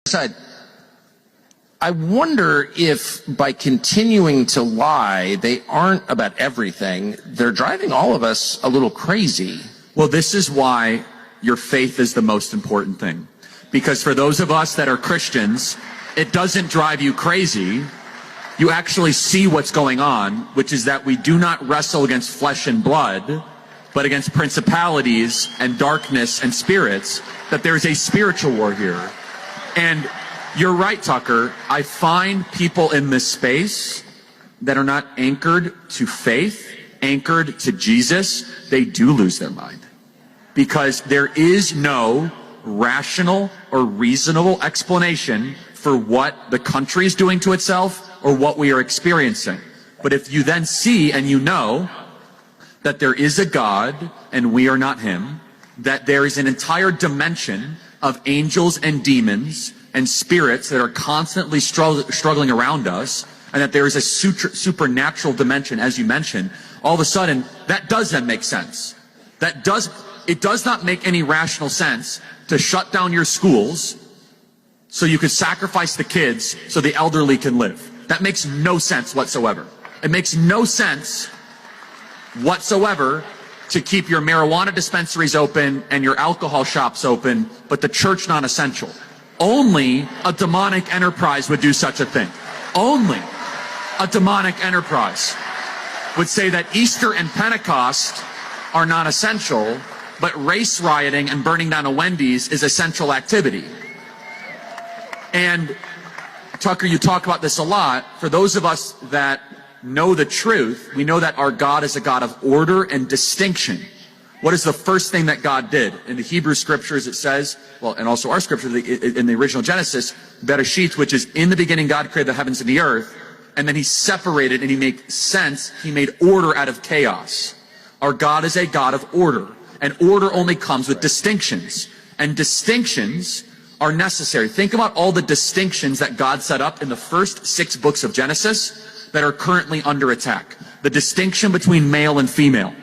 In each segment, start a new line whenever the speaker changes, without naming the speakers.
Side, I wonder if by continuing to lie, they aren't about everything. They're driving all of us a little crazy.
Well, this is why your faith is the most important thing. Because for those of us that are Christians, it doesn't drive you crazy. You actually see what's going on, which is that we do not wrestle against flesh and blood, but against principalities and darkness and spirits, that there's a spiritual war here. And you're right, Tucker. I find people in this space that are not anchored to faith, anchored to Jesus, they do lose their mind. Because there is no rational or reasonable explanation for what the country is doing to itself or what we are experiencing. But if you then see and you know that there is a God and we are not him, that there is an entire dimension of angels and demons and spirits that are constantly struggling around us, and that there is a supernatural dimension, as you mentioned, all of a sudden, that does then make sense. It does not make any rational sense to shut down your schools so you could sacrifice the kids so the elderly can live. That makes no sense whatsoever. It makes no sense whatsoever to keep your marijuana dispensaries open and your alcohol shops open, but the church non-essential. Only a demonic enterprise would do such a thing. Only a demonic enterprise would say that Easter and Pentecost are non-essential, but race rioting and burning down a Wendy's is essential activity. And Tucker, you talk about this a lot. For those of us that know the truth, we know that our God is a God of order and distinction. What is the first thing that God did? In the Hebrew scriptures it says, well, and also our scripture in the original Genesis, Bereshit, which is in the beginning God created the heavens and the earth, and then he separated and he made sense, he made order out of chaos. Our God is a God of order, and order only comes with distinctions, and distinctions are necessary. Think about all the distinctions that God set up in the first 6 books of Genesis that are currently under attack. The distinction between male and female.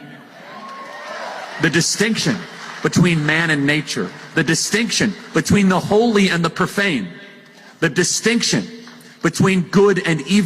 The distinction between man and nature. The distinction between the holy and the profane. The distinction between good and evil.